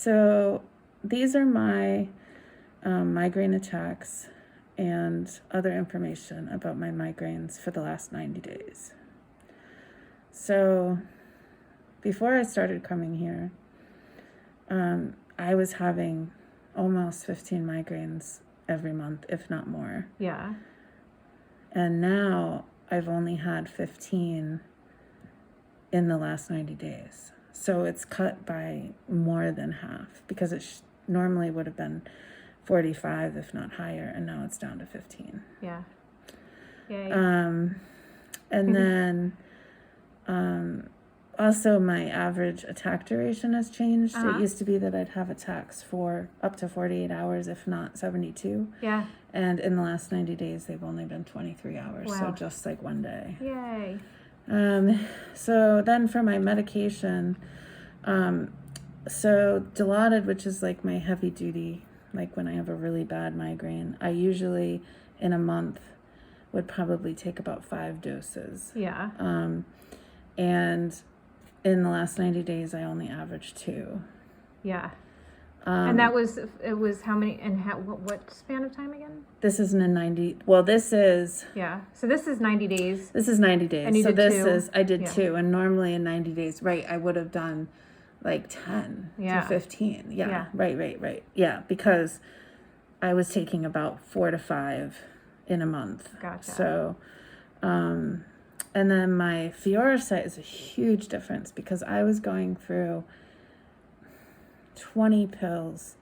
So these are my migraine attacks and other information about my migraines for the last 90 days. So before I started coming here, I was having almost 15 migraines every month, if not more. Yeah. And now I've only had 15 in the last 90 days. So it's cut by more than half, because it normally would have been 45, if not higher, and now it's down to 15. Yeah. Yay. And then also my average attack duration has changed. It used to be that I'd have attacks for up to 48 hours, if not 72. Yeah. And in the last 90 days, they've only been 23 hours. Wow. So just like one day. Yay. So then for my medication, so Dilaudid, which is like my heavy duty, like when I have a really bad migraine, I usually in a month would probably take about 5 doses. Yeah. And in the last 90 days, I only averaged 2. Yeah. And it was how many, and what span of time again? This isn't a 90, well, this is... Yeah, so this is 90 days. This is 90 days. And you so did this 2. I did 2, and normally in 90 days, right, I would have done like 10 to 15. Yeah, right. Yeah, because I was taking about 4 to 5 in a month. Gotcha. So, and then my Fioricet is a huge difference, because I was going through 20 pills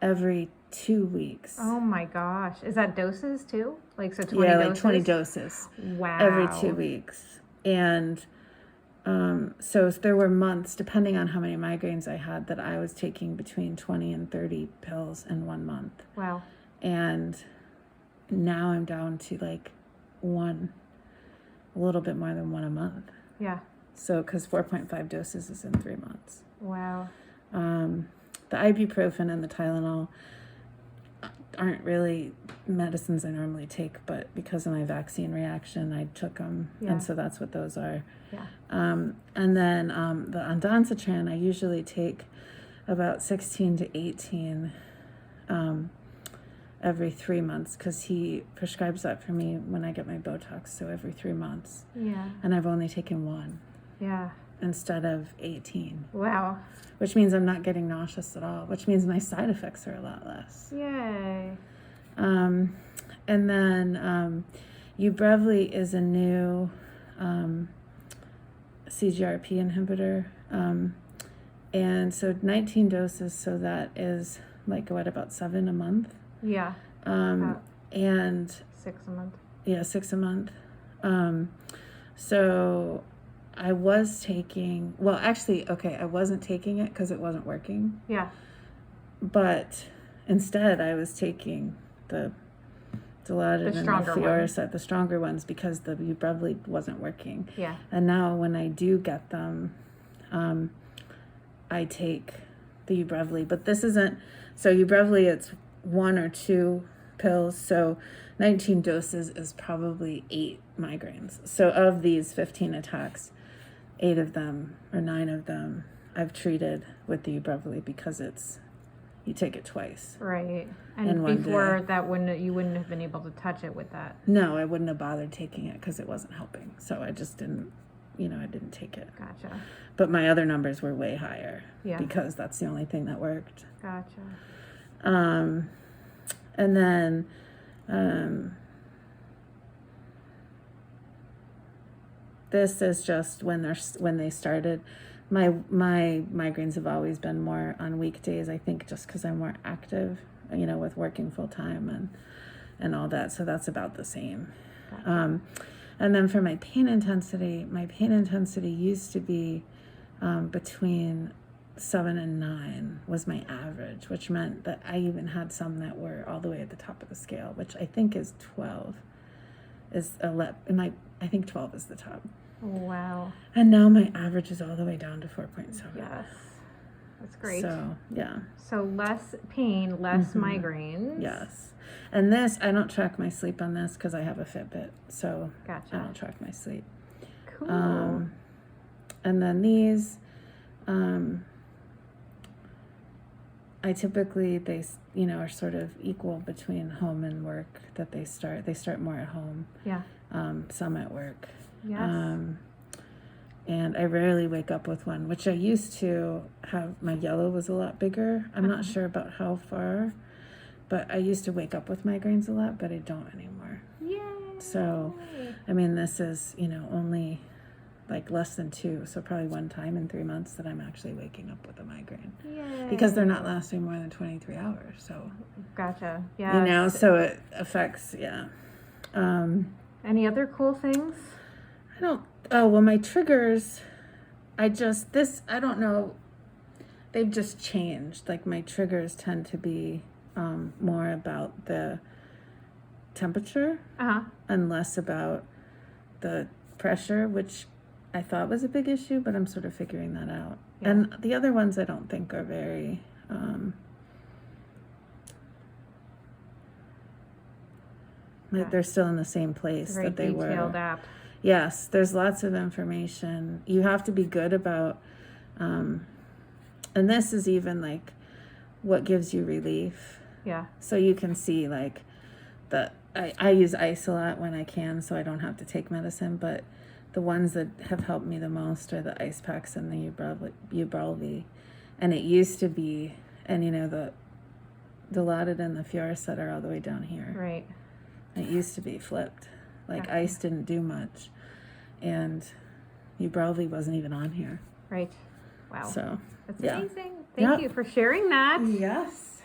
every 2 weeks. Oh my gosh. Is that doses too? Like, so 20 doses? Yeah, like 20 doses. Wow. Every 2 weeks. And so there were months, depending on how many migraines I had, that I was taking between 20 and 30 pills in 1 month. Wow. And now I'm down to like 1, a little bit more than 1 a month. Yeah. So, because 4.5 doses is in 3 months. Wow. The ibuprofen and the Tylenol aren't really medicines I normally take, but because of my vaccine reaction, I took them, and so that's what those are. Yeah. And then the ondansetron, I usually take about 16 to 18 every 3 months, because he prescribes that for me when I get my Botox, so every 3 months. Yeah. And I've only taken 1. Yeah. Instead of 18. Wow. Which means I'm not getting nauseous at all, which means my side effects are a lot less. Yay. And then Ubrevely is a new CGRP inhibitor. And so 19 doses, so that is like, what, about 7 a month? Yeah. And 6 a month. Yeah, 6 a month. So I was taking, well, actually, okay, I wasn't taking it because it wasn't working. Yeah. But instead, I was taking the Dilaudid and the Fioricet, the stronger ones, because the Ubrevely wasn't working. Yeah. And now when I do get them, I take the Ubrevely. But this isn't, so Ubrevely, it's 1 or 2 pills. So 19 doses is probably 8 migraines. So of these 15 attacks, 8 of them or 9 of them I've treated with the Ubrevely, because it's, you take it twice. Right. And before that, you wouldn't have been able to touch it with that. No, I wouldn't have bothered taking it because it wasn't helping. So I just didn't, I didn't take it. Gotcha. But my other numbers were way higher. Yeah. Because that's the only thing that worked. Gotcha. And then this is just when they started. My migraines have always been more on weekdays, I think, just because I'm more active, with working full time and all that. So that's about the same. Gotcha. And then for my pain intensity used to be between 7 and 9 was my average, which meant that I even had some that were all the way at the top of the scale, which I think is 12. I think 12 is the top. Wow. And now my average is all the way down to 4.7. Yes. That's great. So, yeah. So less pain, less migraines. Yes. And this, I don't track my sleep on this because I have a Fitbit. So Gotcha. I don't track my sleep. Cool. And then these, I typically, are sort of equal between home and work that they start. They start more at home. Yeah. Some at work. Yes. And I rarely wake up with one, which I used to have. My yellow was a lot bigger. I'm not sure about how far, but I used to wake up with migraines a lot, but I don't anymore. Yay. So, I mean, this is, only like less than 2, so probably one time in 3 months that I'm actually waking up with a migraine. Yay. Because they're not lasting more than 23 hours, so. Gotcha. Yeah. So it affects, Any other cool things? My triggers, I don't know, they've just changed. Like my triggers tend to be more about the temperature and less about the pressure, which I thought was a big issue, but I'm sort of figuring that out. Yeah. And the other ones I don't think are very, they're still in the same place that they were. Very detailed app. Yes, there's lots of information. You have to be good about, and this is even like what gives you relief. Yeah. So you can see like I use ice a lot when I can, so I don't have to take medicine, but the ones that have helped me the most are the ice packs and the Ubrelvy. And it used to be, and the Dilaudid and the Fioricet are all the way down here. Right. It used to be flipped. Like ice didn't do much, and Ubrelvy wasn't even on here. Right. Wow. So that's amazing. Thank you for sharing that. Yes.